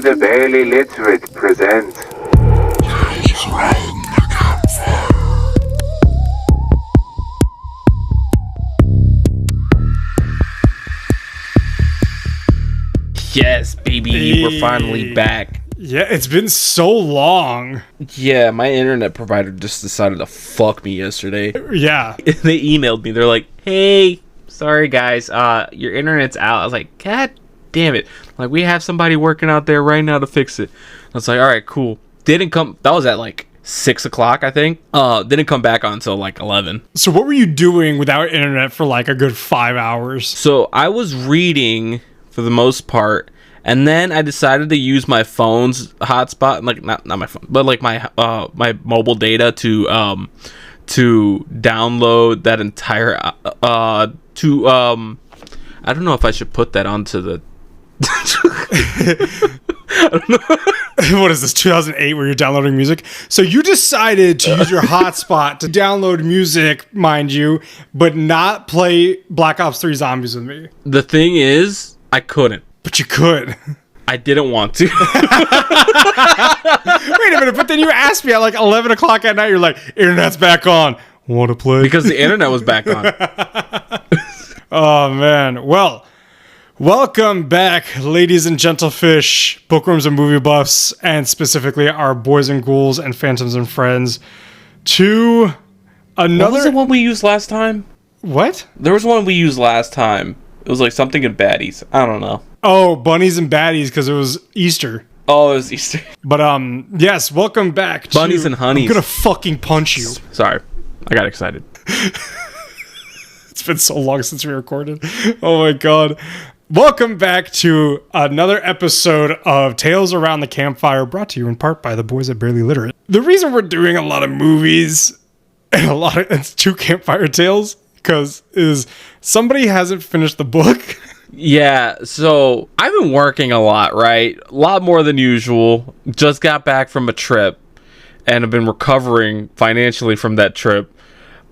the Barely Literate present Tales Around the Campfire. Yes, baby, we're finally back. Yeah, it's been so long. Yeah, my internet provider just decided to fuck me yesterday. Yeah. They emailed me. They're like, "Hey, sorry guys, your internet's out." I was like, "God damn it!" Like, we have somebody working out there right now to fix it. I was like, "All right, cool." Didn't come. That was at like 6 o'clock, I think. Didn't come back on until like 11. So what were you doing without internet for like a good 5 hours? So I was reading for the most part, and then I decided to use my phone's hotspot, like not my phone, but like my mobile data to download that entire I don't know if I should put that onto the I don't know. What is this, 2008, where you're downloading music? So you decided to use your hotspot to download music, mind you, but not play Black Ops 3 Zombies with me. The thing is, I couldn't. But you could. I didn't want to. Wait a minute, but then you asked me at like 11 o'clock at night, you're like, internet's back on. Want to play? Because the internet was back on. Oh, man. Well, welcome back, ladies and gentlefish, bookworms and movie buffs, and specifically our boys and ghouls and phantoms and friends, to another... What was the one we used last time? What? There was one we used last time. It was like something in baddies. I don't know. Oh, bunnies and baddies, because it was Easter. Oh, it was Easter. But, yes, welcome back to... Bunnies and honeys. I'm gonna fucking punch you. Sorry. I got excited. It's been so long since we recorded. Oh my god. Welcome back to another episode of Tales Around the Campfire, brought to you in part by the boys at Barely Literate. The reason we're doing a lot of movies and it's 2 campfire tales, because somebody hasn't finished the book. Yeah, so I've been working a lot, right? A lot more than usual. Just got back from a trip and have been recovering financially from that trip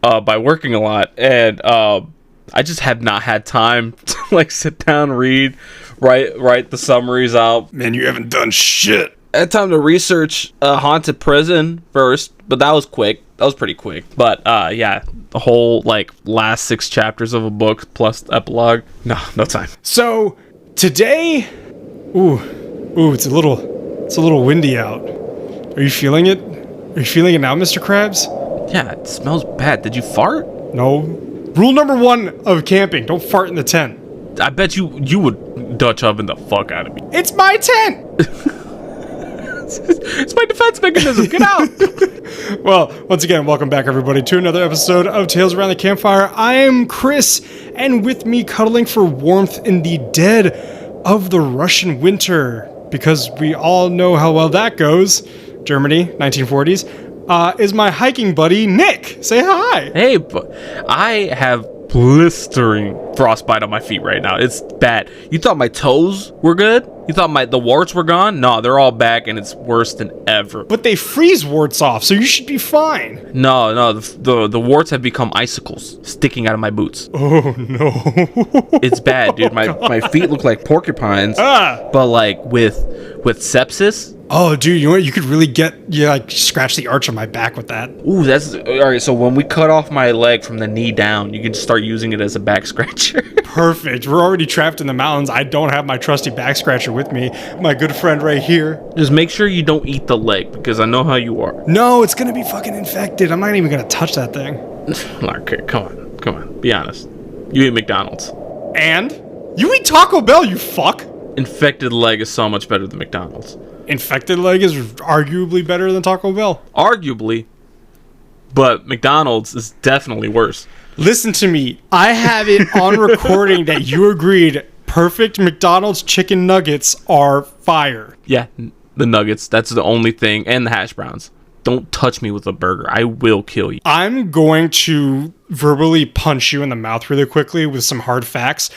by working a lot. And I just have not had time to like sit down, read, write the summaries out. Man, you haven't done shit. I had time to research Haunted Prison first, but that was quick. That was pretty quick. But yeah, the whole like last 6 chapters of a book plus epilogue. No time. So today, it's a little windy out. Are you feeling it? Are you feeling it now, Mr. Krabs? Yeah, it smells bad. Did you fart? No. Rule number 1 of camping: don't fart in the tent. I bet you would Dutch oven the fuck out of me. It's my tent. It's my defense mechanism. Get out. Well, once again, welcome back, everybody, to another episode of Tales Around the Campfire. I am Chris, and with me, cuddling for warmth in the dead of the Russian winter, because we all know how well that goes, Germany, 1940s, is my hiking buddy, Nick. Say hi. Hey, I have blistering frostbite on my feet right now. It's bad. You thought my toes were good? You thought the warts were gone? No, they're all back, and it's worse than ever. But they freeze warts off, so you should be fine. No, the warts have become icicles sticking out of my boots. Oh, no. It's bad, dude. My feet look like porcupines, but like with sepsis. Oh, dude, you know what? You could really scratch the arch on my back with that. Ooh, that's all right. So when we cut off my leg from the knee down, you can just start using it as a back scratcher. Perfect. We're already trapped in the mountains. I don't have my trusty back scratcher with me. My good friend right here. Just make sure you don't eat the leg, because I know how you are. No, it's gonna be fucking infected. I'm not even gonna touch that thing. Okay, come on. Be honest. You eat McDonald's. And? You eat Taco Bell, you fuck! Infected leg is so much better than McDonald's. Infected leg is arguably better than Taco Bell. Arguably. But McDonald's is definitely worse. Listen to me. I have it on recording that you agreed perfect McDonald's chicken nuggets are fire. Yeah, the nuggets. That's the only thing. And the hash browns. Don't touch me with a burger. I will kill you. I'm going to verbally punch you in the mouth really quickly with some hard facts.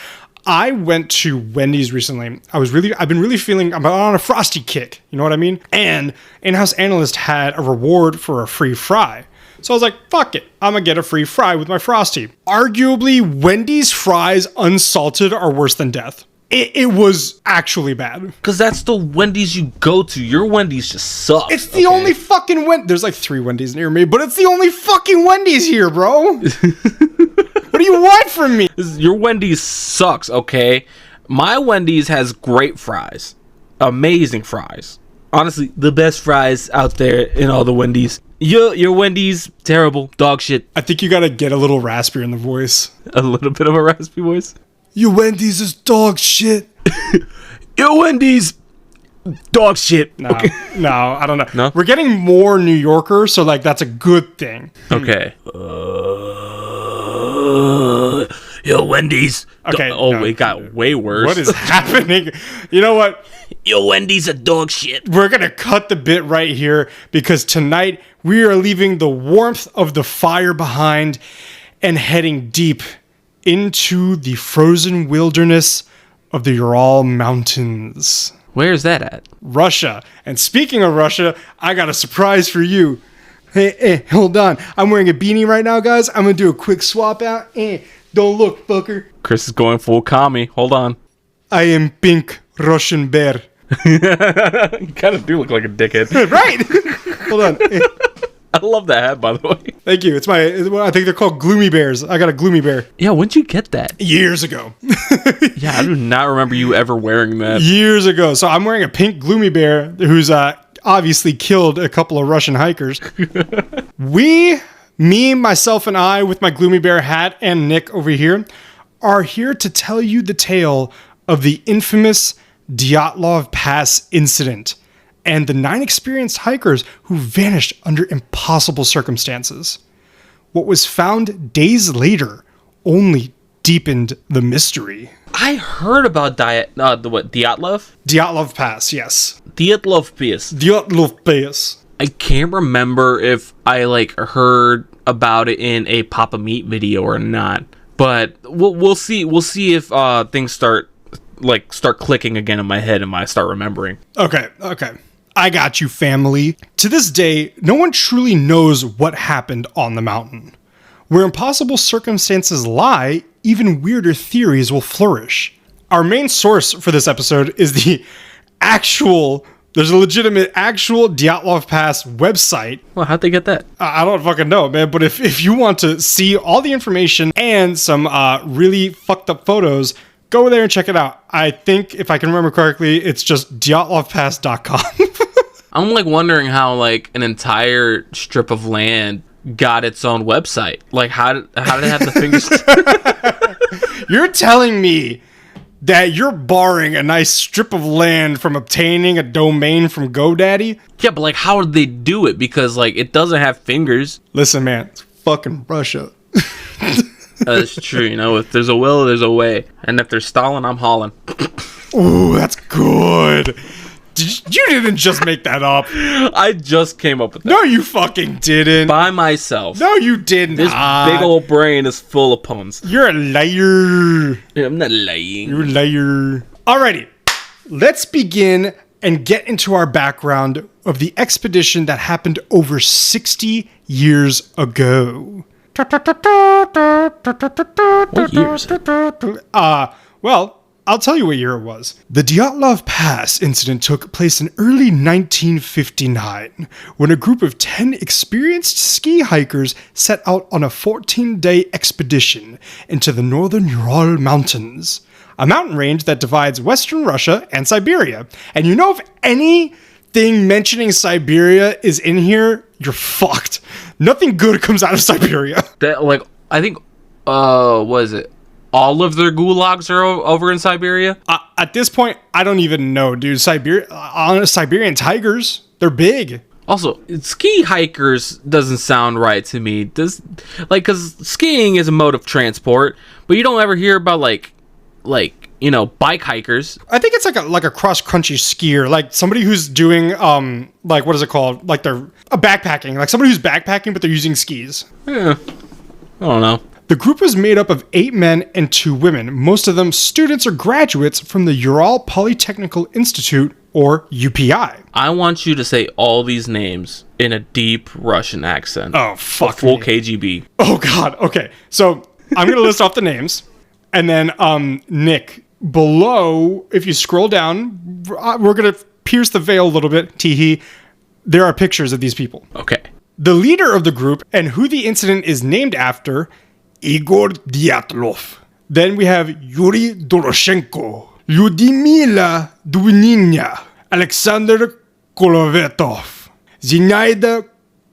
I went to Wendy's recently. I've been really feeling, I'm on a Frosty kick. You know what I mean? And in-house analyst had a reward for a free fry. So I was like, fuck it. I'm going to get a free fry with my Frosty. Arguably, Wendy's fries unsalted are worse than death. It was actually bad. Because that's the Wendy's you go to. Your Wendy's just sucks. It's the only fucking There's like 3 Wendy's near me, but it's the only fucking Wendy's here, bro. What do you want from me? Your Wendy's sucks, okay? My Wendy's has great fries. Amazing fries. Honestly, the best fries out there in all the Wendy's. Your Wendy's, terrible. Dog shit. I think you gotta get a little raspier in the voice. A little bit of a raspy voice. Your Wendy's is dog shit. Your Wendy's, dog shit. No, no, I don't know. No? We're getting more New Yorker, so like that's a good thing. Okay. Your Wendy's. Okay. Oh, it got way worse. What is happening? You know what? Your Wendy's a dog shit. We're going to cut the bit right here because tonight we are leaving the warmth of the fire behind and heading deep into the frozen wilderness of the Ural Mountains. Where's that at? Russia. And speaking of Russia, I got a surprise for you. Hey, hold on. I'm wearing a beanie right now, guys. I'm going to do a quick swap out. Don't look, fucker. Chris is going full commie. Hold on. I am Pink Russian Bear. You kind of do look like a dickhead. Right. Hold on. I love that hat, by the way. Thank you. I think they're called gloomy bears. I got a gloomy bear. Yeah, when'd you get that? Years ago. Yeah, I do not remember you ever wearing that. Years ago. So I'm wearing a pink gloomy bear who's obviously killed a couple of Russian hikers. Me, myself, and I, with my gloomy bear hat, and Nick over here, are here to tell you the tale of the infamous Dyatlov Pass Incident and the 9 experienced hikers who vanished under impossible circumstances. What was found days later only deepened the mystery. I heard about Dyatlov? Dyatlov Pass, yes. Dyatlov Pass. Dyatlov Pass. I can't remember if I heard about it in a Papa Meat video or not, but we'll see. We'll see if things start clicking again in my head and I start remembering. Okay. I got you, family. To this day, no one truly knows what happened on the mountain. Where impossible circumstances lie, even weirder theories will flourish. Our main source for this episode is there's a legitimate actual Dyatlov Pass website. Well, how'd they get that? I don't fucking know, man, but if you want to see all the information and some really fucked up photos, go there and check it out. I think, if I can remember correctly, it's just dyatlovpass.com. I'm wondering how an entire strip of land got its own website. How did it have the fingers? You're telling me that you're barring a nice strip of land from obtaining a domain from GoDaddy? Yeah, but how did they do it? Because it doesn't have fingers. Listen, man, it's fucking Russia. That's true. If there's a will, there's a way. And if there's Stalin, I'm hauling. Ooh, that's good. You didn't just make that up. I just came up with that. No, you fucking didn't. By myself. No, you didn't. This big old brain is full of puns. You're a liar. I'm not lying. You're a liar. Alrighty, let's begin and get into our background of the expedition that happened over 60 years ago. What years? Well, I'll tell you what year it was. The Dyatlov Pass incident took place in early 1959 when a group of 10 experienced ski hikers set out on a 14-day expedition into the northern Ural Mountains, a mountain range that divides western Russia and Siberia. And if anything mentioning Siberia is in here, you're fucked. Nothing good comes out of Siberia. I think, what is it? All of their gulags are over in Siberia? At this point, I don't even know, dude. Siberian tigers, they're big. Also, ski hikers doesn't sound right to me. Because skiing is a mode of transport, but you don't ever hear about bike hikers. I think it's like a cross-country skier, like somebody who's doing what is it called? They're backpacking, somebody who's backpacking but they're using skis. Yeah, I don't know. The group was made up of 8 men and 2 women, most of them students or graduates from the Ural Polytechnical Institute, or UPI. I want you to say all these names in a deep Russian accent. Oh, fuck full me. KGB. Oh, God. Okay, so I'm going to list off the names, and then, Nick, below, if you scroll down, we're going to pierce the veil a little bit, teehee. There are pictures of these people. Okay. The leader of the group and who the incident is named after, Igor Dyatlov. Then we have Yuri Doroshenko, Lyudmila Dubinina, Alexander Kolovetov, Zinaida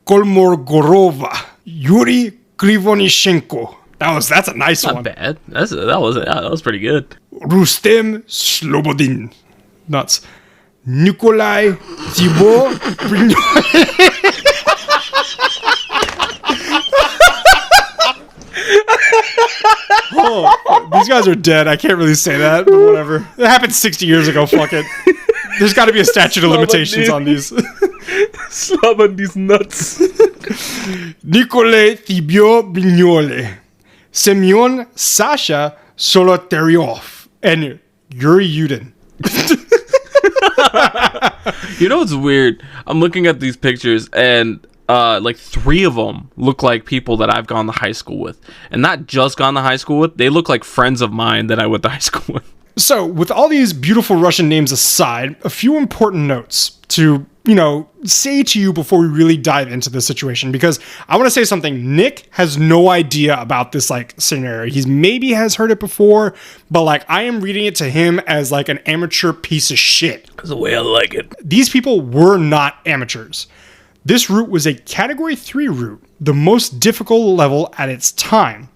Kolmogorova, Yuri Krivonishenko. That's a nice Not one. bad. That was pretty good. Rustem Slobodin. Nuts. Nikolai Thibault. Oh, these guys are dead. I can't really say that, but whatever. It happened 60 years ago. Fuck it. There's got to be a statute of limitations on these. Slob on these nuts. Nikolai Thibault Bignole, Semyon Sasha Solotaryov, and Yuri Yudin. You know what's weird? I'm looking at these pictures and like 3 of them look like people that I've gone to high school with. And not just gone to high school with, they look like friends of mine that I went to high school with. So, with all these beautiful Russian names aside, a few important notes to, say to you before we really dive into this situation, because I want to say something. Nick has no idea about this, scenario. He's maybe has heard it before, but, I am reading it to him as, an amateur piece of shit. That's the way I like it. These people were not amateurs. This route was a Category 3 route, the most difficult level at its time.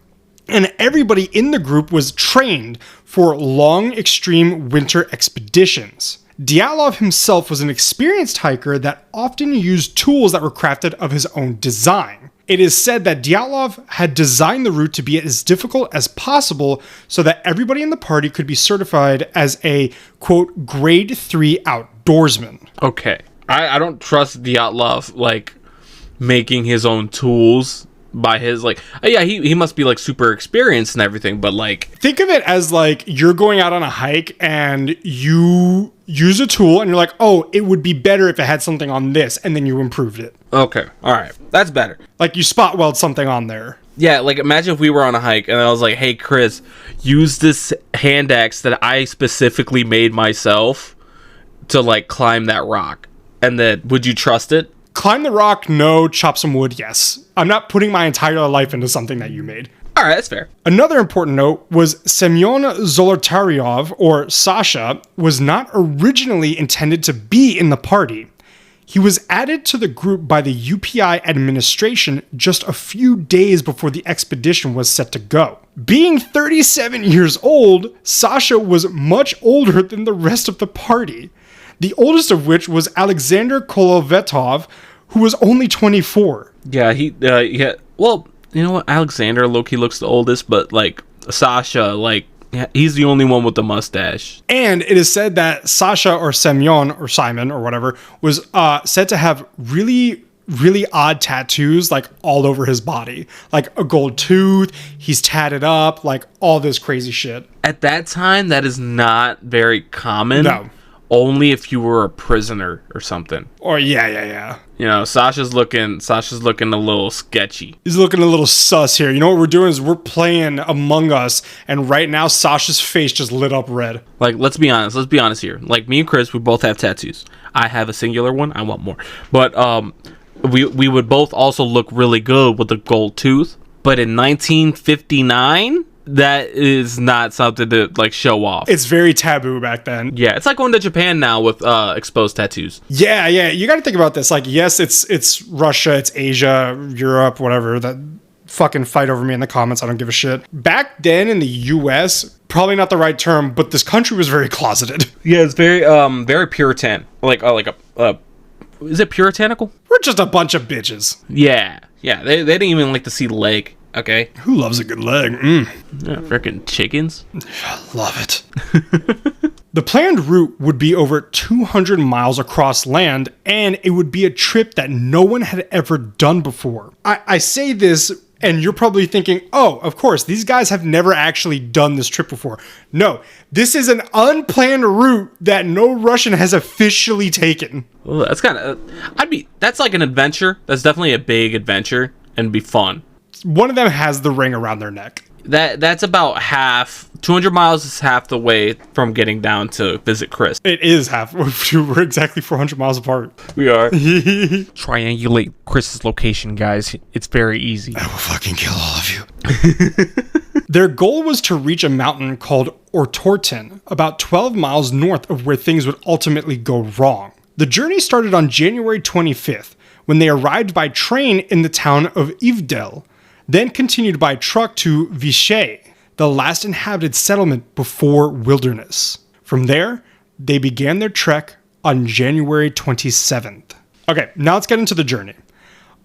And everybody in the group was trained for long, extreme winter expeditions. Dyatlov himself was an experienced hiker that often used tools that were crafted of his own design. It is said that Dyatlov had designed the route to be as difficult as possible so that everybody in the party could be certified as a, quote, grade 3 outdoorsman. Okay. I don't trust Dyatlov, making his own tools by his, he must be, super experienced and everything, but, think of it as, you're going out on a hike and you use a tool and you're like, oh, it would be better if it had something on this, and then you improved it. Okay. All right. That's better. You spot weld something on there. Yeah, imagine if we were on a hike and I was like, hey, Chris, use this hand axe that I specifically made myself to, climb that rock. And then, would you trust it? Climb the rock, no. Chop some wood, yes. I'm not putting my entire life into something that you made. All right, that's fair. Another important note was Semyon Zolotaryov, or Sasha, was not originally intended to be in the party. He was added to the group by the UPI administration just a few days before the expedition was set to go. Being 37 years old, Sasha was much older than the rest of the party. The oldest of which was Alexander Kolovetov, who was only 24. Yeah, well, you know what? Alexander low-key looks the oldest, but, Sasha, he's the only one with the mustache. And it is said that Sasha, or Semyon, or Simon, or whatever, was said to have really, really odd tattoos, all over his body. A gold tooth, he's tatted up, all this crazy shit. At that time, that is not very common. No. Only if you were a prisoner or something. Or yeah. Sasha's looking a little sketchy. He's looking a little sus here. You know what we're doing is we're playing Among Us, and right now Sasha's face just lit up red. Let's be honest here. Me and Chris, we both have tattoos. I have a singular one. I want more. But we would both also look really good with a gold tooth. But in 1959, that is not something to show off. It's very taboo back then. Yeah, it's like going to Japan now with exposed tattoos. Yeah. You got to think about this. Yes, it's Russia, it's Asia, Europe, whatever. That fucking fight over me in the comments. I don't give a shit. Back then in the U.S., probably not the right term, but this country was very closeted. Yeah, it's very very Puritan. Is it puritanical? We're just a bunch of bitches. Yeah. They didn't even like to see the leg. Okay. Who loves a good leg? Yeah, freaking chickens. Love it. The planned route would be over 200 miles across land, and it would be a trip that no one had ever done before. I say this, and you're probably thinking, oh, of course, these guys have never actually done this trip before. No, this is an unplanned route that no Russian has officially taken. Well, that's kind of... that's like an adventure. That's definitely a big adventure, and be fun. One of them has the ring around their neck. That's about half. 200 miles is half the way from getting down to visit Chris. It is half. We're exactly 400 miles apart. We are. Triangulate Chris's location, guys. It's very easy. I will fucking kill all of you. Their goal was to reach a mountain called Ortorten, about 12 miles north of where things would ultimately go wrong. The journey started on January 25th, when they arrived by train in the town of Ivdel, then continued by truck to Vichy, the last inhabited settlement before wilderness. From there, they began their trek on January 27th. Okay, now let's get into the journey.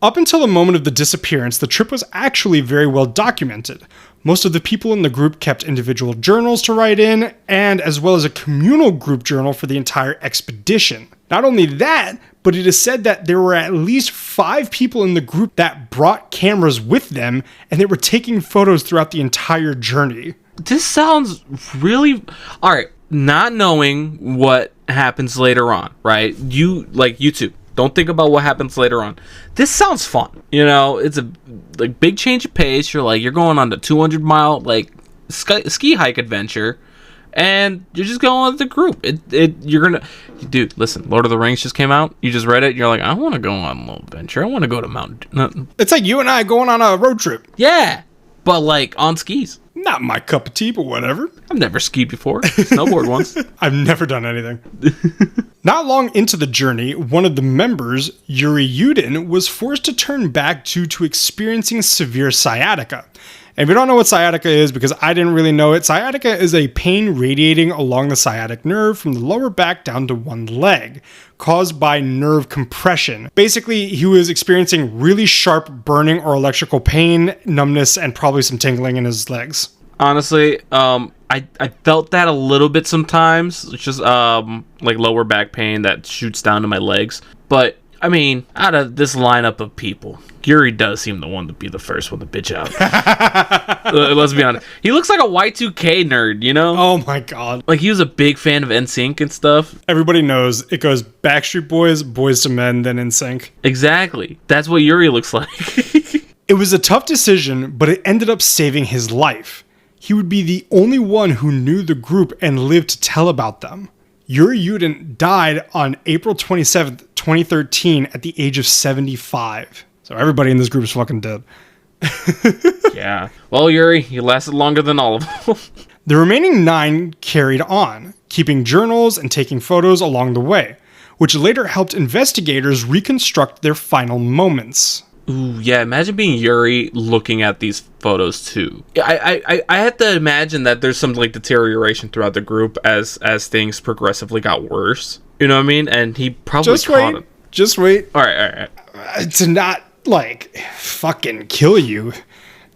Up until the moment of the disappearance, the trip was actually very well documented. Most of the people in the group kept individual journals to write in, and as well as a communal group journal for the entire expedition. Not only that, but it is said that there were at least 5 people in the group that brought cameras with them, and they were taking photos throughout the entire journey. This sounds really... Alright, not knowing what happens later on, right? You two, don't think about what happens later on. This sounds fun. You know, it's a big change of pace. You're going on the 200-mile ski hike adventure, and you're just going with the group. You're gonna, dude. Listen, Lord of the Rings just came out. You just read it. You're like, I want to go on a little adventure. I want to go to Mount. It's like you and I going on a road trip. Yeah, but on skis. Not my cup of tea, but whatever. I've never skied before. Snowboard once. I've never done anything. Not long into the journey, one of the members, Yuri Yudin, was forced to turn back due to experiencing severe sciatica. And if you don't know what sciatica is, because I didn't really know it, sciatica is a pain radiating along the sciatic nerve from the lower back down to one leg, caused by nerve compression. Basically, he was experiencing really sharp burning or electrical pain, numbness, and probably some tingling in his legs. Honestly, I felt that a little bit sometimes. It's just lower back pain that shoots down to my legs. But I mean, out of this lineup of people, Yuri does seem the one to be the first one to bitch out. Let's be honest. He looks like a Y2K nerd, you know? Oh my god. He was a big fan of NSYNC and stuff. Everybody knows it goes Backstreet Boys, Boys to Men, then NSYNC. Exactly. That's what Yuri looks like. It was a tough decision, but it ended up saving his life. He would be the only one who knew the group and lived to tell about them. Yuri Yudin died on April 27th, 2013 at the age of 75. So everybody in this group is fucking dead. Yeah. Well, Yuri, you lasted longer than all of them. The remaining 9 carried on, keeping journals and taking photos along the way, which later helped investigators reconstruct their final moments. Ooh, yeah, imagine being Yuri looking at these photos too. I have to imagine that there's some deterioration throughout the group as things progressively got worse. You know what I mean? And he probably caught it. Just wait. All right. To not fucking kill you,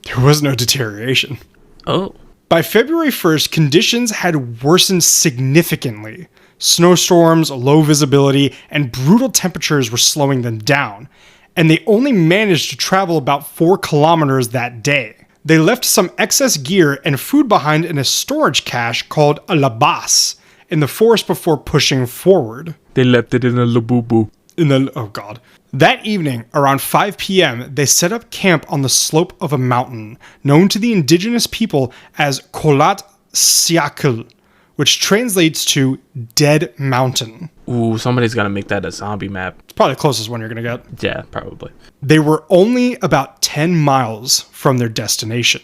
there was no deterioration. Oh. By February 1st, conditions had worsened significantly. Snowstorms, low visibility, and brutal temperatures were slowing them down, and they only managed to travel about 4 kilometers that day. They left some excess gear and food behind in a storage cache called a labas in the forest before pushing forward. They left it in a labubu. Oh god. That evening, around 5 p.m., they set up camp on the slope of a mountain, known to the indigenous people as Kholat Syakhl, which translates to Dead Mountain. Ooh, somebody's got to make that a zombie map. It's probably the closest one you're going to get. Yeah, probably. They were only about 10 miles from their destination.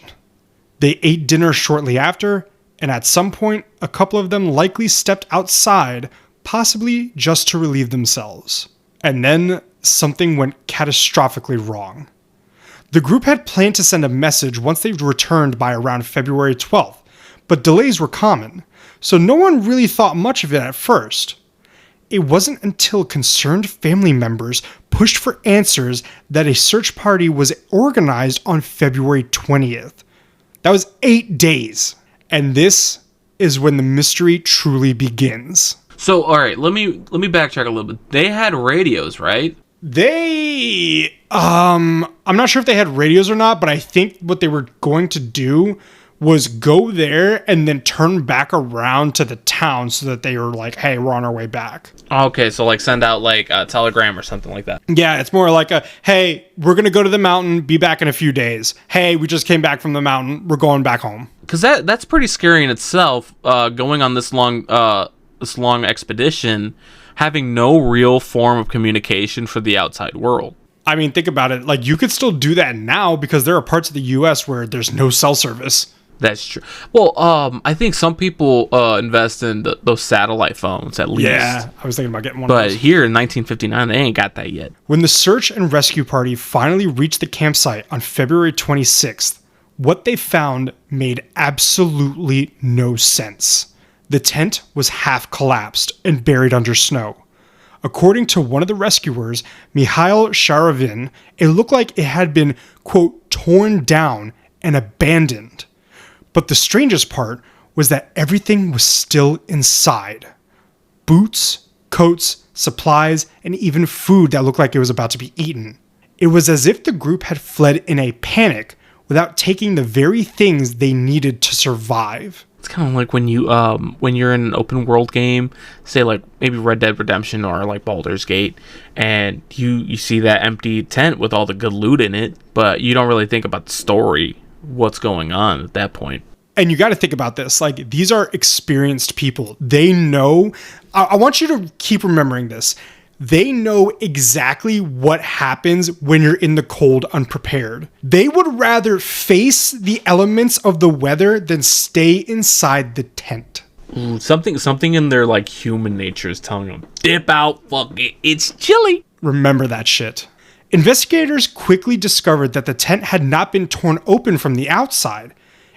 They ate dinner shortly after, and at some point, a couple of them likely stepped outside, possibly just to relieve themselves. And then something went catastrophically wrong. The group had planned to send a message once they returned by around February 12th, but delays were common, so no one really thought much of it at first. It wasn't until concerned family members pushed for answers that a search party was organized on February 20th. That was 8 days. And this is when the mystery truly begins. So, all right, let me backtrack a little bit. They had radios, right? I'm not sure if they had radios or not, but I think what they were going to do was go there and then turn back around to the town so that they were like, hey, we're on our way back. Okay, so like send out like a telegram or something like that. Yeah, it's more like a, hey, we're going to go to the mountain, be back in a few days. Hey, we just came back from the mountain, we're going back home. Because that's pretty scary in itself, going on this long expedition, having no real form of communication for the outside world. I mean, think about it. Like, you could still do that now because there are parts of the U.S. where there's no cell service. That's true. Well, I think some people invest in those satellite phones at least. Yeah, I was thinking about getting one of But those. here in 1959, they ain't got that yet. When the search and rescue party finally reached the campsite on February 26th, what they found made absolutely no sense. The tent was half collapsed and buried under snow. According to one of the rescuers, Mikhail Sharavin, it looked like it had been, quote, torn down and abandoned. But the strangest part was that everything was still inside. Boots, coats, supplies, and even food that looked like it was about to be eaten. It was as if the group had fled in a panic without taking the very things they needed to survive. It's kind of like when you're in an open world game, say like maybe Red Dead Redemption or like Baldur's Gate, and you see that empty tent with all the good loot in it, but you don't really think about the story, what's going on at that point. And you got to think about this. Like, these are experienced people. They know. I want you to keep remembering this. They know exactly what happens when you're in the cold unprepared. They would rather face the elements of the weather than stay inside the tent. Ooh, something in their like human nature is telling them, dip out, fuck it, it's chilly. Remember that shit. Investigators quickly discovered that the tent had not been torn open from the outside.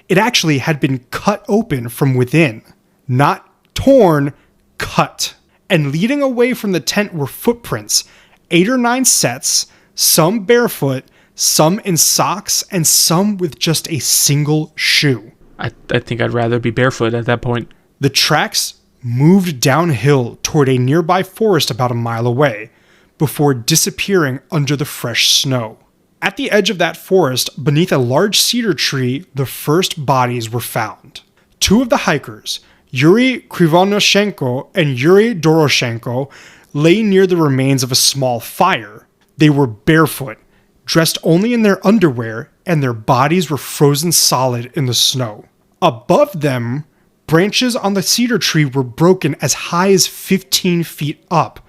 It actually had been cut open from within. Not torn, cut. And leading away from the tent were footprints, 8 or 9 sets, some barefoot, some in socks, and some with just a single shoe. I think I'd rather be barefoot at that point. The tracks moved downhill toward a nearby forest about a mile away, before disappearing under the fresh snow. At the edge of that forest, beneath a large cedar tree, the first bodies were found. 2 of the hikers, Yuri Krivonoshenko and Yuri Doroshenko, lay near the remains of a small fire. They were barefoot, dressed only in their underwear, and their bodies were frozen solid in the snow. Above them, branches on the cedar tree were broken as high as 15 feet up,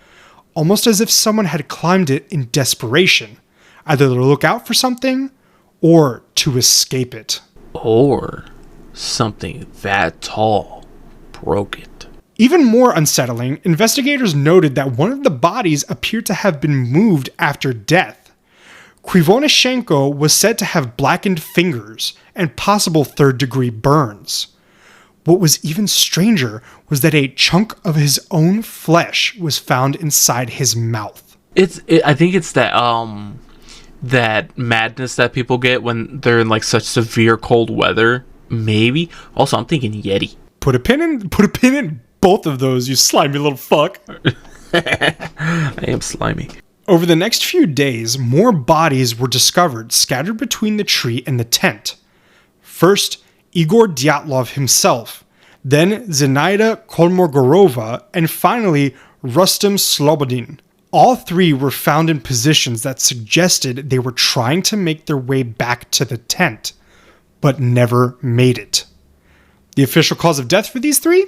almost as if someone had climbed it in desperation, either to look out for something or to escape it. Or something that tall broke it. Even more unsettling, investigators noted that one of the bodies appeared to have been moved after death. Krivonoshenko was said to have blackened fingers and possible third-degree burns. What was even stranger was that a chunk of his own flesh was found inside his mouth. I think it's that that madness that people get when they're in like such severe cold weather. Maybe. Also, I'm thinking Yeti. Put a pin in both of those, you slimy little fuck. I am slimy. Over the next few days, more bodies were discovered scattered between the tree and the tent. First, Igor Dyatlov himself, then Zenaida Kolmogorova, and finally Rustem Slobodin. All 3 were found in positions that suggested they were trying to make their way back to the tent, but never made it. The official cause of death for these 3?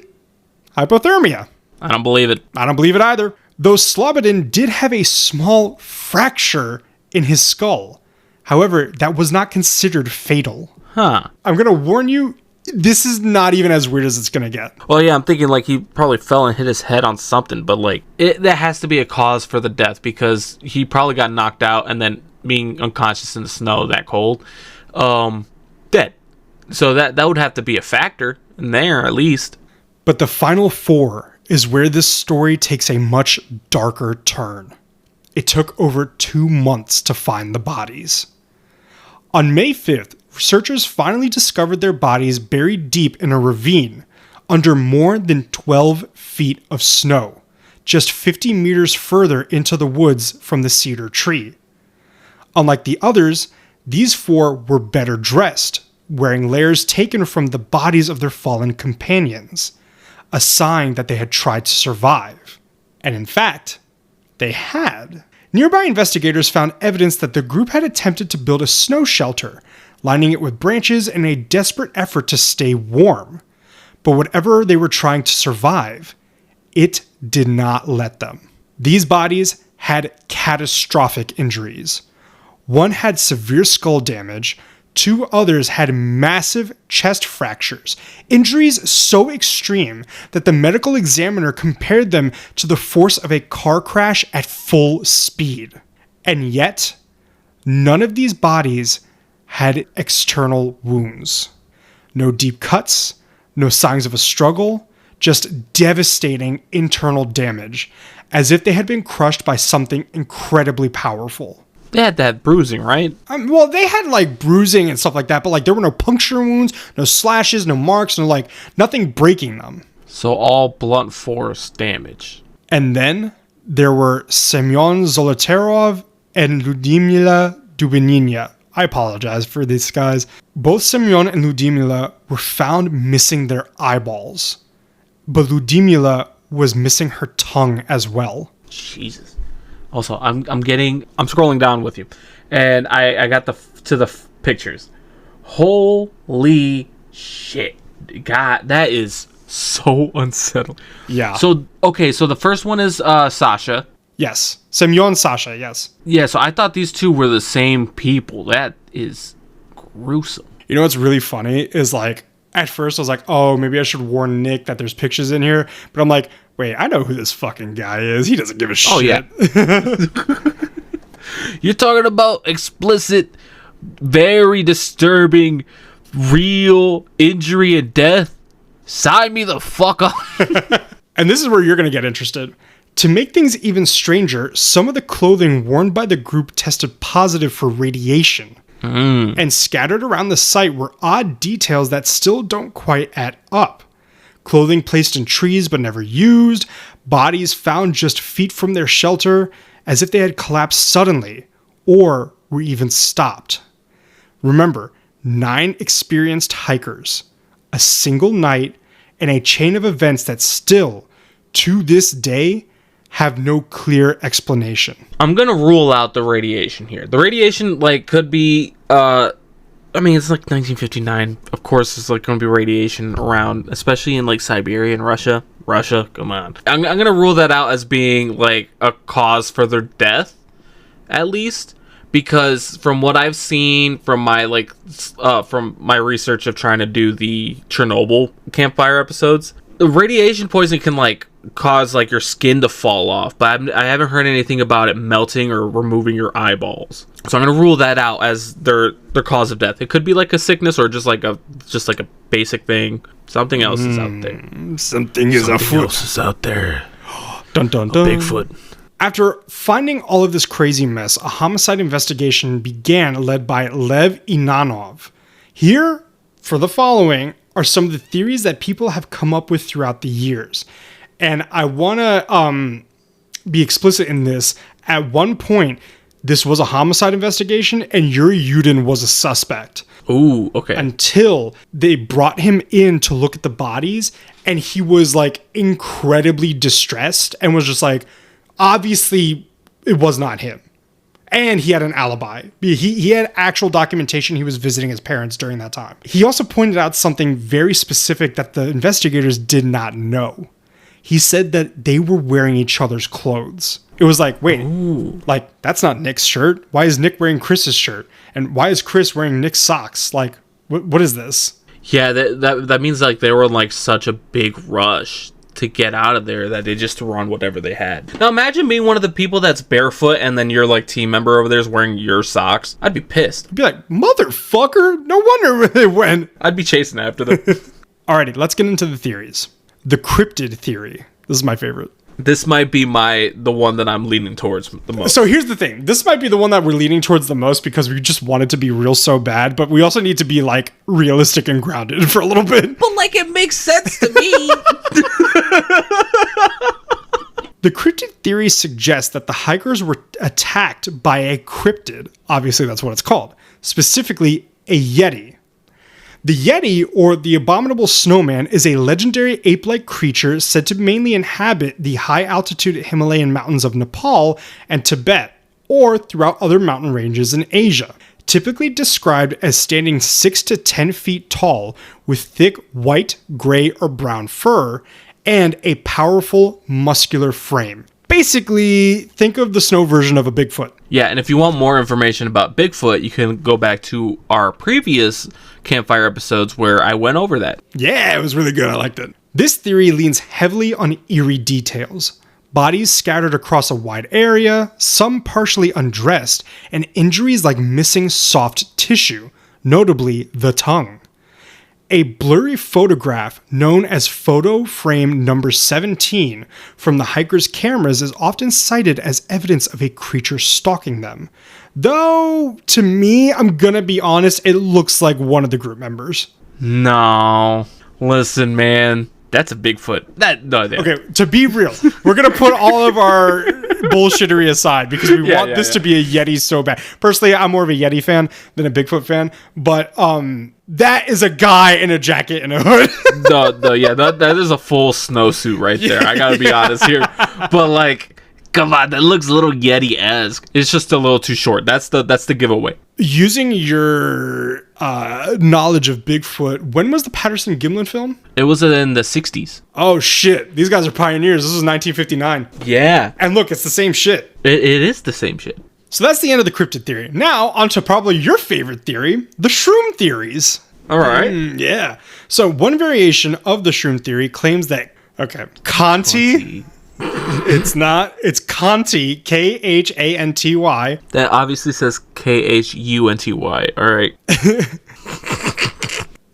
Hypothermia. I don't believe it. I don't believe it either. Though Slobodin did have a small fracture in his skull. However, that was not considered fatal. Huh. I'm going to warn you, this is not even as weird as it's going to get. Well, yeah, I'm thinking like he probably fell and hit his head on something, but like that has to be a cause for the death because he probably got knocked out and then being unconscious in the snow that cold, dead. So that would have to be a factor in there at least. But the final 4 is where this story takes a much darker turn. It took over 2 months to find the bodies. On May 5th, researchers finally discovered their bodies buried deep in a ravine under more than 12 feet of snow, just 50 meters further into the woods from the cedar tree. Unlike the others, these 4 were better dressed, wearing layers taken from the bodies of their fallen companions, a sign that they had tried to survive. And in fact, they had. Nearby investigators found evidence that the group had attempted to build a snow shelter, lining it with branches in a desperate effort to stay warm. But whatever they were trying to survive, it did not let them. These bodies had catastrophic injuries. One had severe skull damage, 2 others had massive chest fractures, injuries so extreme that the medical examiner compared them to the force of a car crash at full speed. And yet, none of these bodies had external wounds. No deep cuts, no signs of a struggle, just devastating internal damage, as if they had been crushed by something incredibly powerful. They had that bruising, right? Well, they had like bruising and stuff like that, but like there were no puncture wounds, no slashes, no marks, no like nothing breaking them. So all blunt force damage. And then there were Semyon Zolotarov and Ludmila Dubinina. I apologize for these guys. Both Semyon and Ludmila were found missing their eyeballs, but Ludmila was missing her tongue as well. Jesus. Also, I'm scrolling down with you, and I got to the pictures. Holy shit, God, that is so unsettling. Yeah. So okay, so the first one is Sasha. Yes, Semyon Sasha. Yes. Yeah. So I thought these two were the same people. That is gruesome. You know what's really funny is like at first I was like, oh, maybe I should warn Nick that there's pictures in here, but I'm like, wait, I know who this fucking guy is. He doesn't give a shit. Oh yeah. You're talking about explicit, very disturbing, real injury and death? Sign me the fuck up. And this is where you're going to get interested. To make things even stranger, some of the clothing worn by the group tested positive for radiation. And scattered around the site were odd details that still don't quite add up. Clothing placed in trees but never used, bodies found just feet from their shelter, as if they had collapsed suddenly, or were even stopped. Remember, 9 experienced hikers, a single night, and a chain of events that still, to this day, have no clear explanation. I'm gonna rule out the radiation here. The radiation, like, could be, I mean, it's like 1959. Of course, there's like gonna be radiation around, especially in like Siberia and Russia. Russia, come on. I'm gonna rule that out as being like a cause for their death, at least, because from what I've seen from my from my research of trying to do the Chernobyl campfire episodes, radiation poisoning can like cause like your skin to fall off, but I haven't heard anything about it melting or removing your eyeballs. So I'm gonna rule that out as their cause of death. It could be like a sickness or just like a basic thing. Something else is out there. Something else is out there. Dun dun dun. Bigfoot. After finding all of this crazy mess, a homicide investigation began led by Lev Inanov. Here, for the following, are some of the theories that people have come up with throughout the years. And I want to be explicit in this. At one point, this was a homicide investigation, and Yuri Yudin was a suspect. Ooh, okay. Until they brought him in to look at the bodies, and he was like incredibly distressed and was just like, obviously, it was not him. And he had an alibi. He had actual documentation he was visiting his parents during that time. He also pointed out something very specific that the investigators did not know. He said that they were wearing each other's clothes. It was like, wait, like, that's not Nick's shirt. Why is Nick wearing Chris's shirt? And why is Chris wearing Nick's socks? Like, what is this? Yeah, that means like they were in like such a big rush to get out of there that they just threw on whatever they had. Now imagine being one of the people that's barefoot and then your like team member over there is wearing your socks. I'd be pissed. I'd be like, motherfucker, no wonder where they went. I'd be chasing after them. Alrighty, let's get into the theories. The cryptid theory. This is my favorite. This might be the one that I'm leaning towards the most. So here's the thing. This might be the one that we're leaning towards the most because we just want it to be real so bad, but we also need to be like realistic and grounded for a little bit. But like it makes sense to me. The cryptid theory suggests that the hikers were attacked by a cryptid. Obviously, that's what it's called. Specifically, a Yeti. The Yeti, or the Abominable Snowman, is a legendary ape-like creature said to mainly inhabit the high-altitude Himalayan mountains of Nepal and Tibet, or throughout other mountain ranges in Asia. Typically described as standing 6 to 10 feet tall, with thick white, gray, or brown fur, and a powerful, muscular frame. Basically, think of the snow version of a Bigfoot. Yeah, and if you want more information about Bigfoot, you can go back to our previous campfire episodes where I went over that. Yeah, it was really good. I liked it. This theory leans heavily on eerie details. Bodies scattered across a wide area, some partially undressed, and injuries like missing soft tissue, notably the tongue. A blurry photograph known as photo frame number 17 from the hiker's cameras is often cited as evidence of a creature stalking them. Though, to me, I'm gonna be honest, it looks like one of the group members. No. Listen, man. That's a Bigfoot. Okay, to be real, we're gonna put all of our bullshittery aside because we want this to be a Yeti so bad. Personally, I'm more of a Yeti fan than a Bigfoot fan, but that is a guy in a jacket and a hood. That is a full snowsuit right there. I gotta be honest here, but like, come on, that looks a little Yeti-esque. It's just a little too short. That's the giveaway. Using your knowledge of Bigfoot, when was the Patterson-Gimlin film? It was in the 60s. Oh shit, these guys are pioneers. This was 1959. Yeah. And look, it's the same shit. It is the same shit. So that's the end of the cryptid theory. Now, on to probably your favorite theory, the shroom theories. All right. Yeah. So one variation of the shroom theory claims that, Conti. It's not. It's Conti, Khanty. That obviously says Khunty. All right.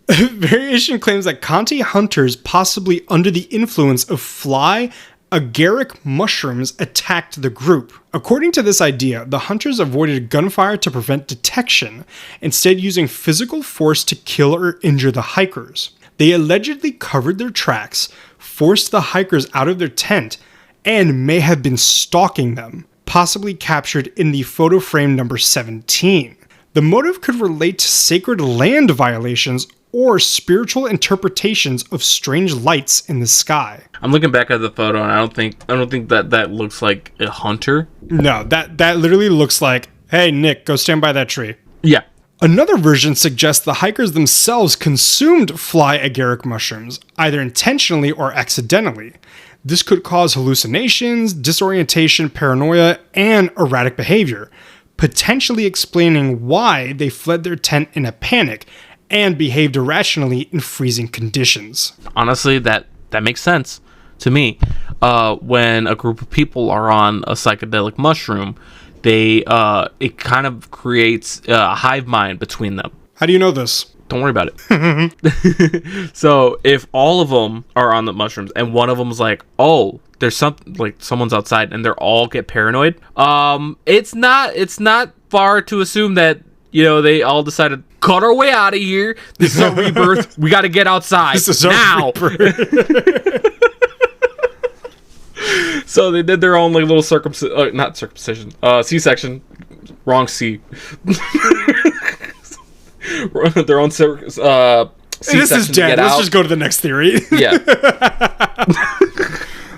Variation claims that Conti hunters, possibly under the influence of fly agaric mushrooms, attacked the group. According to this idea, the hunters avoided gunfire to prevent detection, instead using physical force to kill or injure the hikers. They allegedly covered their tracks, forced the hikers out of their tent, and may have been stalking them, possibly captured in the photo frame number 17. The motive could relate to sacred land violations or spiritual interpretations of strange lights in the sky. I'm looking back at the photo, and I don't think that looks like a hunter. No, that literally looks like, hey, Nick, go stand by that tree. Yeah. Another version suggests the hikers themselves consumed fly agaric mushrooms, either intentionally or accidentally. This could cause hallucinations, disorientation, paranoia, and erratic behavior, potentially explaining why they fled their tent in a panic and behaved irrationally in freezing conditions. Honestly, that makes sense to me. When a group of people are on a psychedelic mushroom, it kind of creates a hive mind between them. How do you know this? Don't worry about it. So if all of them are on the mushrooms and one of them's like, oh, there's something, like someone's outside, and they all get paranoid, it's not far to assume that, they all decided, cut our way out of here. This is a rebirth. We got to get outside This is now. So they did their own like little C-section. Wrong C. Their own C-section. This is dead. Let's just go to the next theory. Yeah.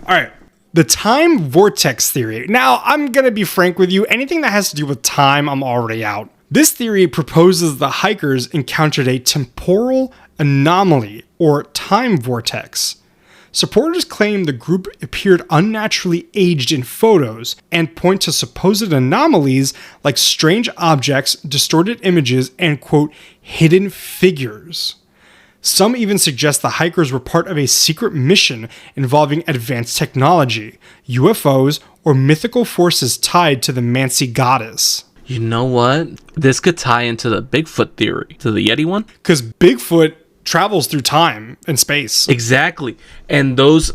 All right. The time vortex theory. Now, I'm going to be frank with you. Anything that has to do with time, I'm already out. This theory proposes the hikers encountered a temporal anomaly, or time vortex. Supporters claim the group appeared unnaturally aged in photos and point to supposed anomalies like strange objects, distorted images, and, quote, hidden figures. Some even suggest the hikers were part of a secret mission involving advanced technology, UFOs, or mythical forces tied to the Mansi goddess. You know what? This could tie into the Bigfoot theory, to the Yeti one. Because Bigfoot travels through time and space. Exactly. And those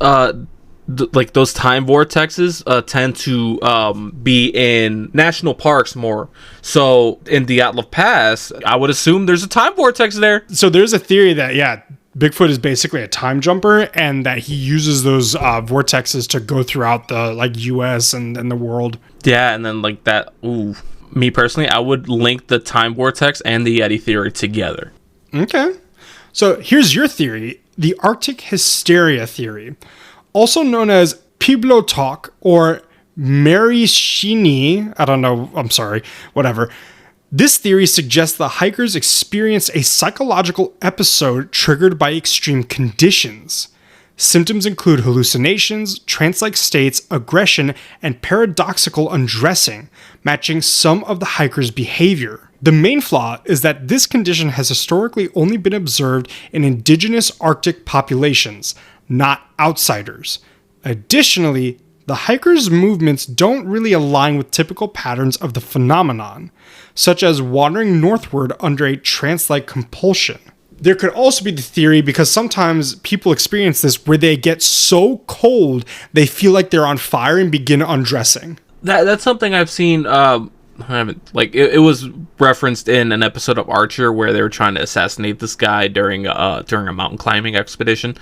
those time vortexes tend to be in national parks more. So in Dyatlov Pass, I would assume there's a time vortex there. So there's a theory that, Bigfoot is basically a time jumper, and that he uses those vortexes to go throughout the US and the world. Yeah, and then like that. Ooh, me personally, I would link the time vortex and the Yeti theory together. Okay. So here's your theory, the Arctic hysteria theory, also known as Piblotok or Marishini. I don't know, I'm sorry, whatever. This theory suggests the hikers experienced a psychological episode triggered by extreme conditions. Symptoms include hallucinations, trance-like states, aggression, and paradoxical undressing, matching some of the hikers' behavior. The main flaw is that this condition has historically only been observed in indigenous Arctic populations, not outsiders. Additionally, the hikers' movements don't really align with typical patterns of the phenomenon, such as wandering northward under a trance-like compulsion. There could also be the theory because sometimes people experience this where they get so cold they feel like they're on fire and begin undressing. That's something I've seen. I haven't it was referenced in an episode of Archer where they were trying to assassinate this guy during a mountain climbing expedition,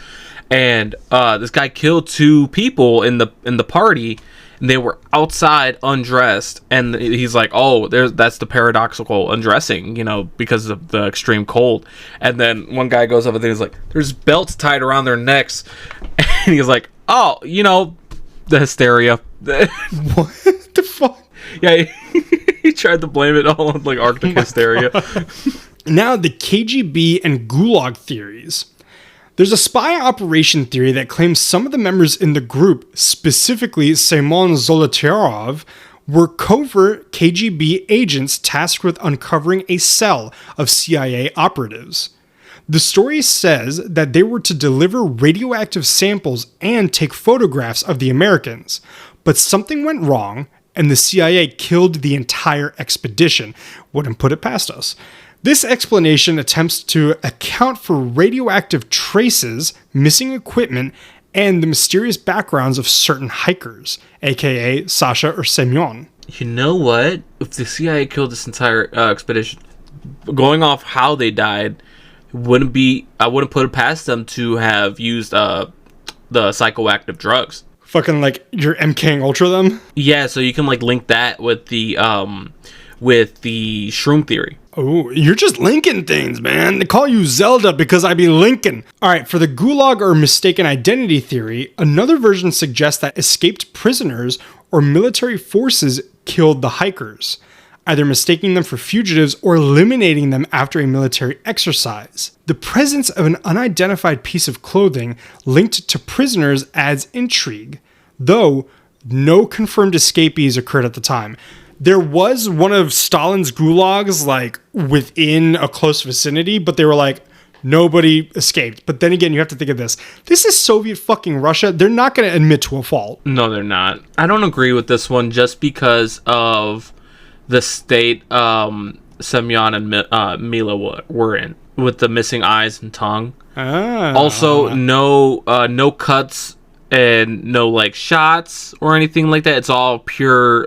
and this guy killed 2 people in the party, and they were outside undressed, and he's like, oh, that's the paradoxical undressing, because of the extreme cold. And then one guy goes up and he's like, there's belts tied around their necks, and he's like, oh, the hysteria. What the fuck? Yeah, he tried to blame it all on Arctic hysteria. Now the KGB and Gulag theories. There's a spy operation theory that claims some of the members in the group, specifically Semyon Zolotarov, were covert KGB agents tasked with uncovering a cell of CIA operatives. The story says that they were to deliver radioactive samples and take photographs of the Americans, but something went wrong and the CIA killed the entire expedition. Wouldn't put it past us. This explanation attempts to account for radioactive traces, missing equipment, and the mysterious backgrounds of certain hikers, aka Sasha or Semyon. You know what? If the CIA killed this entire expedition, going off how they died, I wouldn't put it past them to have used the psychoactive drugs. Fucking you're MKing Ultra them? Yeah, so you can link that with the shroom theory. Oh, you're just linking things, man. They call you Zelda because I be linking. All right, for the Gulag or mistaken identity theory, another version suggests that escaped prisoners or military forces killed the hikers, either mistaking them for fugitives or eliminating them after a military exercise. The presence of an unidentified piece of clothing linked to prisoners adds intrigue, though no confirmed escapees occurred at the time. There was one of Stalin's gulags within a close vicinity, but they were nobody escaped. But then again, you have to think of this. This is Soviet fucking Russia. They're not going to admit to a fault. No, they're not. I don't agree with this one just because of the state Semyon and Mila were in, with the missing eyes and tongue. Also, no cuts and no shots or anything like that. It's all pure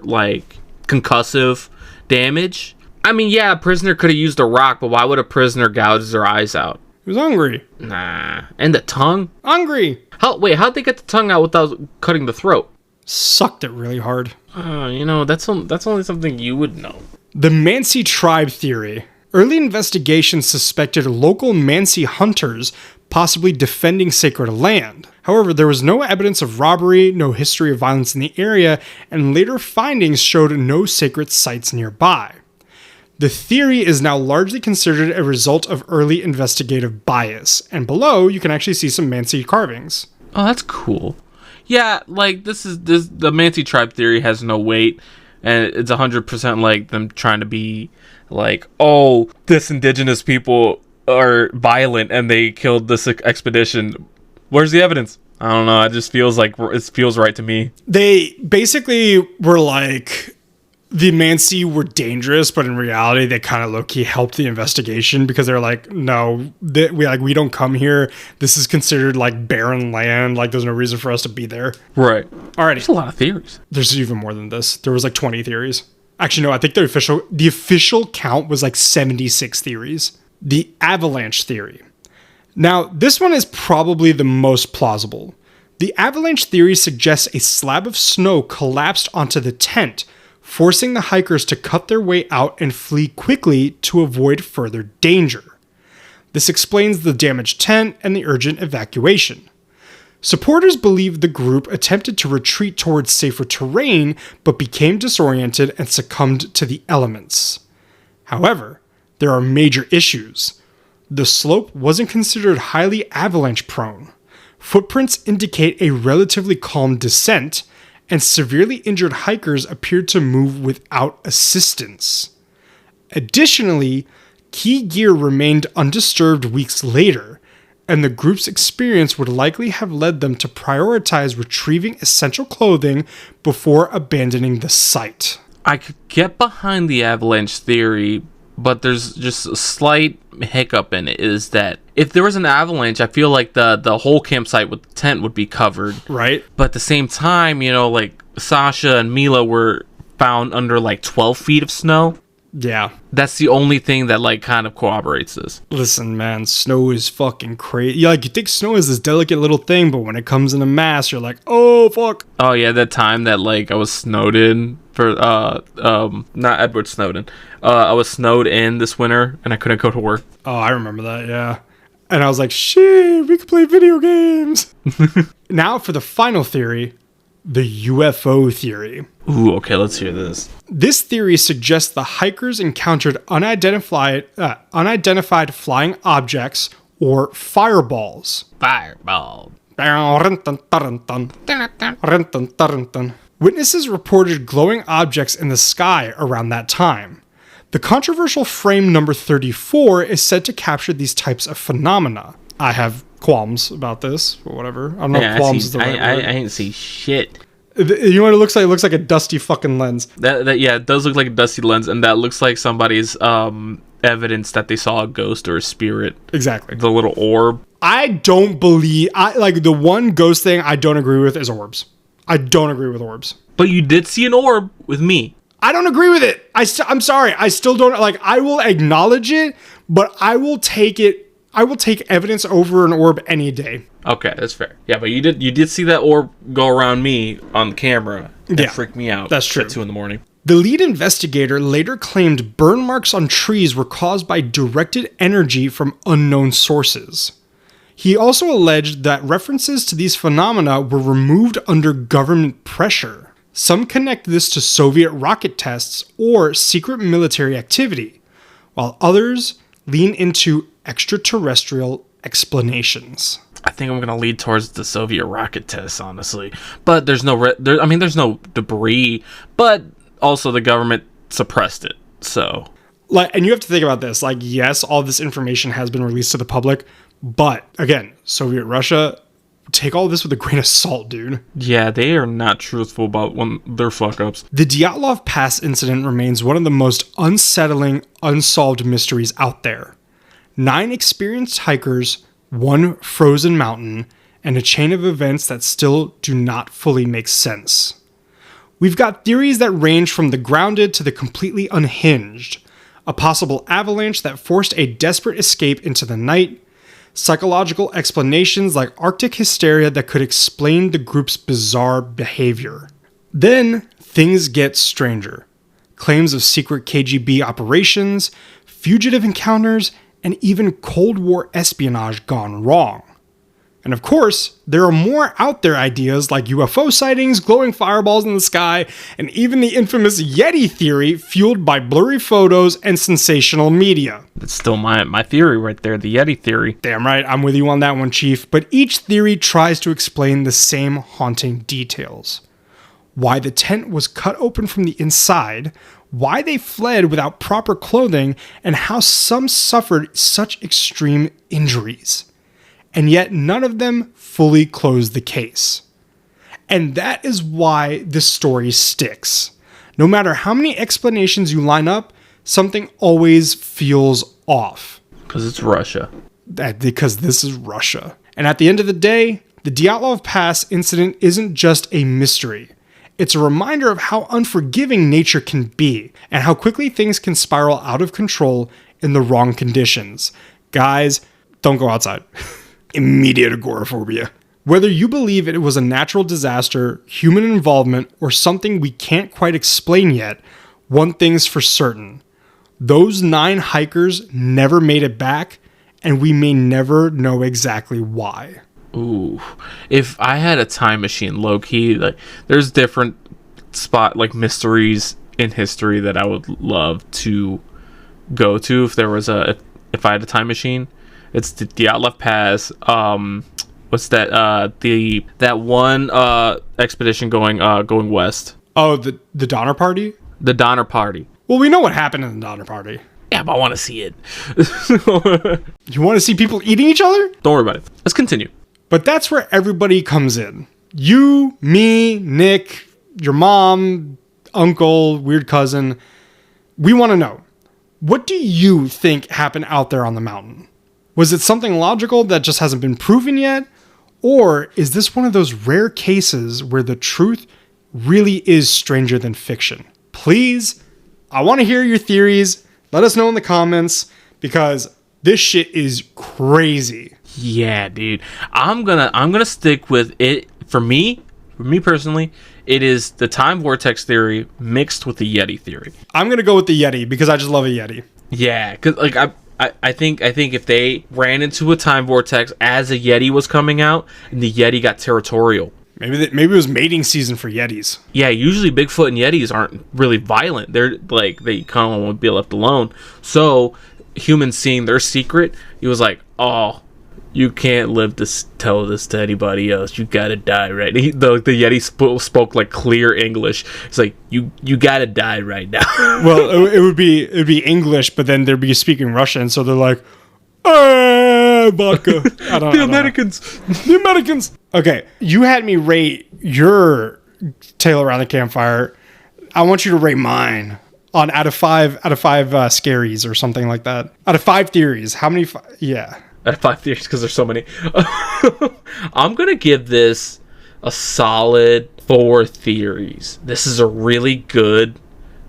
concussive damage. I mean, yeah, a prisoner could have used a rock, but why would a prisoner gouge their eyes out? He was hungry. Nah. And the tongue? Hungry. How'd they get the tongue out without cutting the throat? Sucked it really hard. That's only something you would know. The Mansi tribe theory. Early investigations suspected local Mansi hunters possibly defending sacred land. However, there was no evidence of robbery, no history of violence in the area, and later findings showed no sacred sites nearby. The theory is now largely considered a result of early investigative bias, and below you can actually see some Mansi carvings. Oh, that's cool. Yeah, the Mansi tribe theory has no weight, and it's 100% them trying to be oh, this indigenous people are violent and they killed this expedition. Where's the evidence? I don't know. It just feels it feels right to me. They basically were the Mansi were dangerous, but in reality, they kind of low-key helped the investigation because they're no, we don't come here. This is considered barren land. There's no reason for us to be there. Right. Alrighty. There's a lot of theories. There's even more than this. There was 20 theories. Actually, no, I think the official count was 76 theories. The avalanche theory. Now, this one is probably the most plausible. The avalanche theory suggests a slab of snow collapsed onto the tent, forcing the hikers to cut their way out and flee quickly to avoid further danger. This explains the damaged tent and the urgent evacuation. Supporters believe the group attempted to retreat towards safer terrain, but became disoriented and succumbed to the elements. However, there are major issues. The slope wasn't considered highly avalanche-prone. Footprints indicate a relatively calm descent, and severely injured hikers appeared to move without assistance. Additionally, key gear remained undisturbed weeks later, and the group's experience would likely have led them to prioritize retrieving essential clothing before abandoning the site. I could get behind the avalanche theory, but there's just a slight hiccup in it, is that if there was an avalanche, I feel like the whole campsite with the tent would be covered. Right. But at the same time, like Sasha and Mila were found under like 12 feet of snow. Yeah. That's the only thing that like kind of corroborates this. Listen, man, snow is fucking crazy. Yeah, like you think snow is this delicate little thing, but when it comes in a mass, you're like, oh fuck. Oh yeah, that time that like I was snowed in for not Edward Snowden. I was snowed in this winter and I couldn't go to work. Oh, I remember that, yeah. And I was like, shit, we can play video games. Now for the final theory, the UFO theory. Ooh, okay, let's hear this. This theory suggests the hikers encountered unidentified flying objects or fireballs. Fireball. Witnesses reported glowing objects in the sky around that time. The controversial frame number 34 is said to capture these types of phenomena. I have qualms about this, but whatever. I don't know if qualms is the right word. I ain't see shit. You know what it looks like? It looks like a dusty fucking lens. That yeah, it does look like a dusty lens, and that looks like somebody's evidence that they saw a ghost or a spirit. Exactly. The little orb. I don't believe... the one ghost thing I don't agree with is orbs. I don't agree with orbs. But you did see an orb with me. I don't agree with it. I'm sorry. I still don't... I will acknowledge it, but I will take it... I will take evidence over an orb any day. Okay, that's fair. Yeah, but you did see that orb go around me on the camera. That freaked me out. That's true. At 2 a.m. The lead investigator later claimed burn marks on trees were caused by directed energy from unknown sources. He also alleged that references to these phenomena were removed under government pressure. Some connect this to Soviet rocket tests or secret military activity, while others lean into extraterrestrial explanations. I think I'm gonna lead towards the Soviet rocket tests, honestly. But there's no, there's no debris. But also the government suppressed it. So, and you have to think about this. Yes, all this information has been released to the public, but again, Soviet Russia, take all this with a grain of salt, dude. Yeah, they are not truthful about their fuck ups. The Dyatlov Pass Incident remains one of the most unsettling, unsolved mysteries out there. 9 experienced hikers, 1 frozen mountain, and a chain of events that still do not fully make sense. We've got theories that range from the grounded to the completely unhinged, a possible avalanche that forced a desperate escape into the night, psychological explanations like Arctic hysteria that could explain the group's bizarre behavior. Then, things get stranger. Claims of secret KGB operations, fugitive encounters, and even Cold War espionage gone wrong. And of course, there are more out there ideas like UFO sightings, glowing fireballs in the sky, and even the infamous Yeti theory fueled by blurry photos and sensational media. That's still my theory right there, the Yeti theory. Damn right, I'm with you on that one, Chief. But each theory tries to explain the same haunting details. Why the tent was cut open from the inside, why they fled without proper clothing, and how some suffered such extreme injuries. And yet none of them fully closed the case. And that is why this story sticks. No matter how many explanations you line up, something always feels off. Because it's Russia. Because this is Russia. And at the end of the day, the Dyatlov Pass incident isn't just a mystery. It's a reminder of how unforgiving nature can be and how quickly things can spiral out of control in the wrong conditions. Guys, don't go outside. Immediate agoraphobia. Whether you believe it was a natural disaster, human involvement, or something we can't quite explain yet, one thing's for certain. Those 9 hikers never made it back, and we may never know exactly why. Ooh, if I had a time machine, low key, like there's different mysteries in history that I would love to go to if I had a time machine. It's the Dyatlov Pass. What's that? That one expedition going west. Oh, the Donner Party? The Donner Party. Well, we know what happened in the Donner Party. Yeah, but I want to see it. You want to see people eating each other? Don't worry about it. Let's continue. But that's where everybody comes in. You, me, Nick, your mom, uncle, weird cousin. We want to know, what do you think happened out there on the mountain? Was it something logical that just hasn't been proven yet? Or is this one of those rare cases where the truth really is stranger than fiction? Please, I want to hear your theories. Let us know in the comments, because this shit is crazy. Yeah, dude. I'm gonna stick with it. For me personally, it is the time vortex theory mixed with the Yeti theory. I'm gonna go with the Yeti because I just love a Yeti. Yeah, because like I think if they ran into a time vortex as a Yeti was coming out and the Yeti got territorial. Maybe it was mating season for Yetis. Yeah, usually Bigfoot and Yetis aren't really violent. They're like, they kind of want to be left alone. So humans seeing their secret, he was like, oh, you can't live to tell this to anybody else. You gotta die right now. The Yeti spoke like clear English. It's like, you gotta die right now. Well, it would be English, but then they'd be speaking Russian, so they're like, vodka. The Americans. The Americans. Okay, you had me rate your Tale Around the Campfire. I want you to rate mine on out of five scaries or something like that. Out of 5 theories, how many? Yeah. Out of 5 theories, because there's so many. I'm gonna give this a solid 4 theories. This is a really good,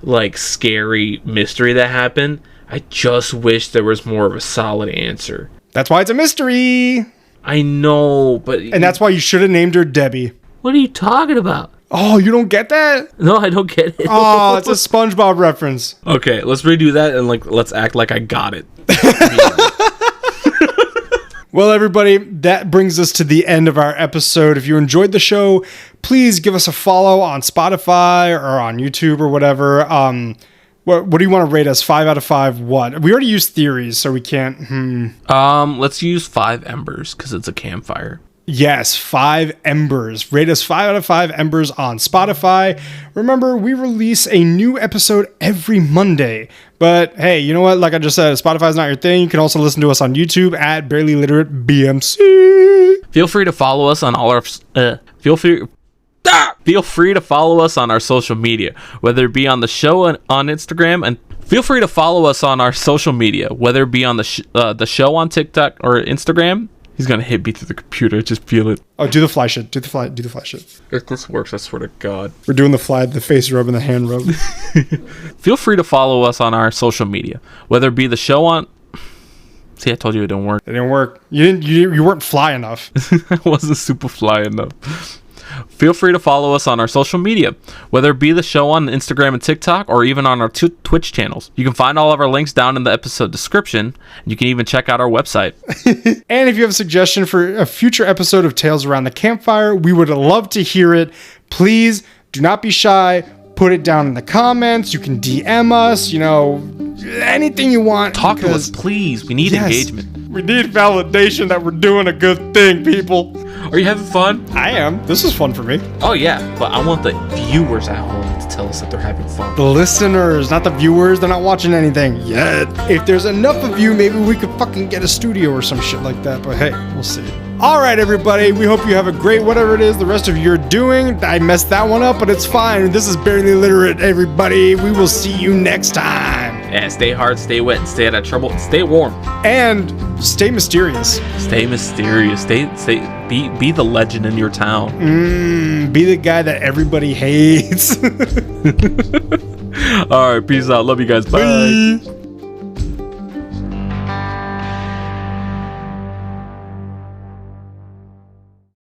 like, scary mystery that happened. I just wish there was more of a solid answer. That's why it's a mystery. I know, but... And that's why you should have named her Debbie. What are you talking about? Oh, you don't get that? No, I don't get it. Oh, it's a SpongeBob reference. Okay, let's redo that and let's act like I got it. Well, everybody, that brings us to the end of our episode. If you enjoyed the show, please give us a follow on Spotify or on YouTube or whatever. What do you want to rate us? 5 out of 5 what? We already used theories, so we can't... Let's use 5 embers, because it's a campfire. Yes, 5 embers. Rate us 5 out of 5 embers on Spotify. Remember, we release a new episode every Monday. But hey, you know what? Like I just said, Spotify's not your thing. You can also listen to us on YouTube at Barely Literate BMC. Feel free to follow us on all our... Feel free to follow us on our social media, whether it be on the show on Instagram, and feel free to follow us on our social media, whether it be on the show on TikTok or Instagram. He's gonna hit me through the computer. Just feel it. Oh, do the fly shit. Do the fly shit. If this works, I swear to God. We're doing the face rub and the hand rub. Feel free to follow us on our social media, whether it be the show on... See, I told you it didn't work. It didn't work. You weren't fly enough. I wasn't super fly enough. Feel free to follow us on our social media, whether it be the show on Instagram and TikTok, or even on our Twitch channels. You can find all of our links down in the episode description, and you can even check out our website. And if you have a suggestion for a future episode of Tales Around the Campfire, we would love to hear it. Please do not be shy. Put it down in the comments. You can DM us, anything you want. Talk to us, please. We need engagement. We need validation that we're doing a good thing, people. Are you having fun? I am. This is fun for me. Oh, yeah. But I want the viewers at home to tell us that they're having fun. The listeners, not the viewers. They're not watching anything yet. If there's enough of you, maybe we could fucking get a studio or some shit like that. But hey, we'll see. All right, everybody. We hope you have a great whatever it is the rest of you're doing. I messed that one up, but it's fine. This is Barely Literate, everybody. We will see you next time. Yeah, stay hard, stay wet, and stay out of trouble, and stay warm. And stay mysterious. Stay mysterious. Be the legend in your town. Be the guy that everybody hates. All right, peace out. Love you guys. Bye.